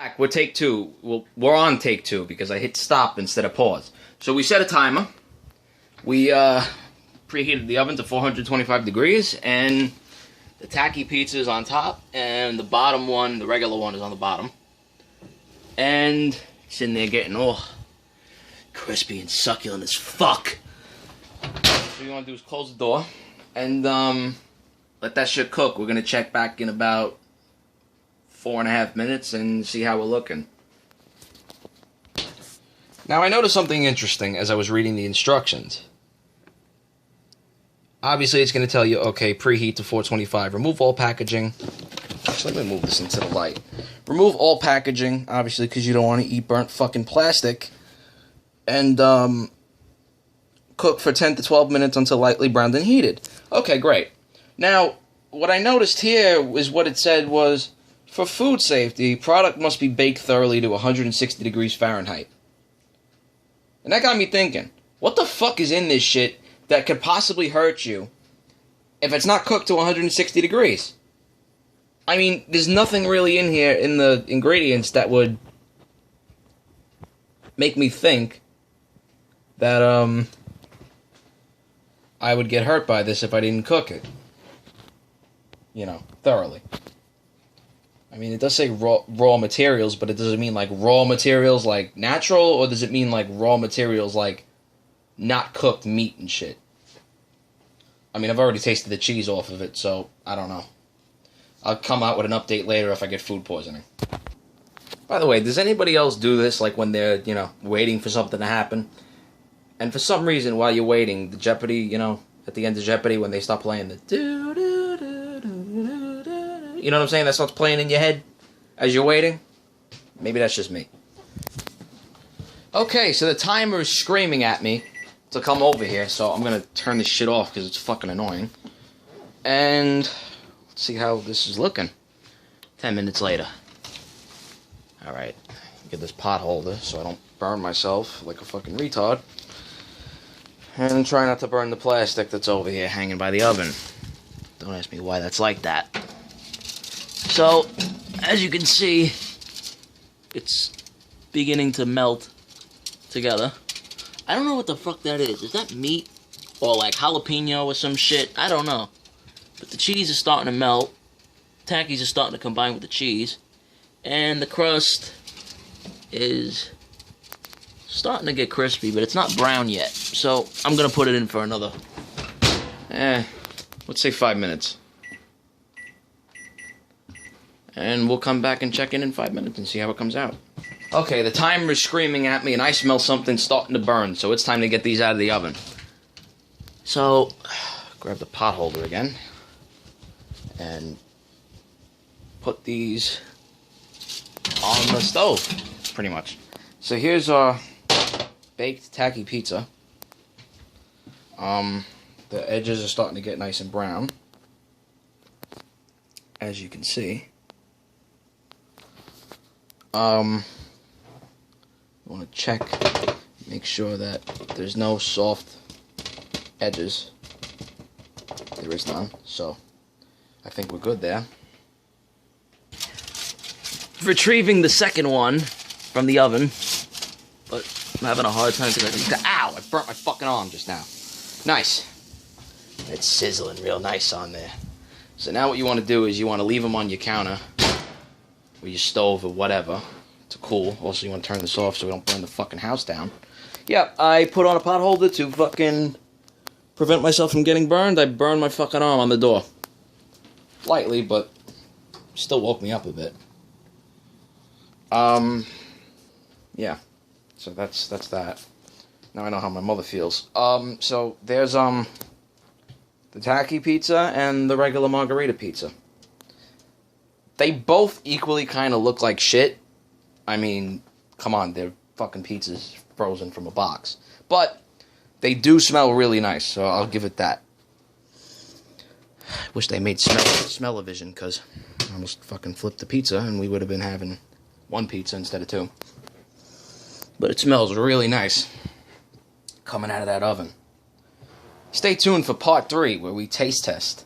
Back. We're take two. Well, we're on take two because I hit stop instead of pause. So we set a timer. We preheated the oven to 425 degrees, and the tacky pizza is on top, and the bottom one, the regular one, is on the bottom. And it's in there getting all crispy and succulent as fuck. So what you want to do is close the door and let that shit cook. We're gonna check back in about 4.5 minutes and see how we're looking. Now I noticed something interesting as I was reading the instructions. Obviously it's going to tell you, okay, preheat to 425, remove all packaging. Actually, let me move this into the light. Remove all packaging, obviously, because you don't want to eat burnt fucking plastic. And cook for 10 to 12 minutes until lightly browned and heated. Okay, great. Now, what I noticed here is what it said was, for food safety, product must be baked thoroughly to 160 degrees Fahrenheit. And that got me thinking, what the fuck is in this shit that could possibly hurt you if it's not cooked to 160 degrees? I mean, there's nothing really in here in the ingredients that would make me think that I would get hurt by this if I didn't cook it, you know, thoroughly. I mean, it does say raw materials, but it doesn't mean like raw materials like natural, or does it mean like raw materials like not cooked meat and shit? I mean, I've already tasted the cheese off of it, so I don't know. I'll come out with an update later if I get food poisoning. By the way, does anybody else do this, like when they're, you know, waiting for something to happen? And for some reason, while you're waiting, the Jeopardy, you know, at the end of Jeopardy, when they stop playing the you know what I'm saying? That starts playing in your head as you're waiting. Maybe that's just me. Okay, so the timer is screaming at me to come over here, so I'm gonna turn this shit off because it's fucking annoying. And let's see how this is looking. 10 minutes later. Alright, get this pot holder so I don't burn myself like a fucking retard. And try not to burn the plastic that's over here hanging by the oven. Don't ask me why that's like that. So, as you can see, it's beginning to melt together. I don't know what the fuck that is. Is that meat? Or like jalapeno or some shit? I don't know. But the cheese is starting to melt. Takis are starting to combine with the cheese. And the crust is starting to get crispy, but it's not brown yet. So, I'm going to put it in for another, let's say 5 minutes. And we'll come back and check in 5 minutes and see how it comes out. Okay, the timer is screaming at me and I smell something starting to burn, so it's time to get these out of the oven. So, grab the pot holder again and put these on the stove, pretty much. So here's our baked tacky pizza. The edges are starting to get nice and brown, as you can see. You want to check, make sure that there's no soft edges. There is none, so I think we're good there. Retrieving the second one from the oven, but I'm having a hard time because I think, ow, I burnt my fucking arm just now. Nice. It's sizzling real nice on there. So now what you want to do is you want to leave them on your counter or your stove or whatever to cool. Also, you want to turn this off so we don't burn the fucking house down. Yeah, I put on a pot holder to fucking prevent myself from getting burned. I burned my fucking arm on the door. Lightly, but still woke me up a bit. Yeah. So that's that. Now I know how my mother feels. So there's the tacky pizza and the regular margarita pizza. They both equally kind of look like shit. I mean, come on, they're fucking pizzas frozen from a box. But they do smell really nice, so I'll give it that. Wish they made smell-o-vision, because I almost fucking flipped the pizza, and we would have been having one pizza instead of two. But it smells really nice coming out of that oven. Stay tuned for part 3, where we taste test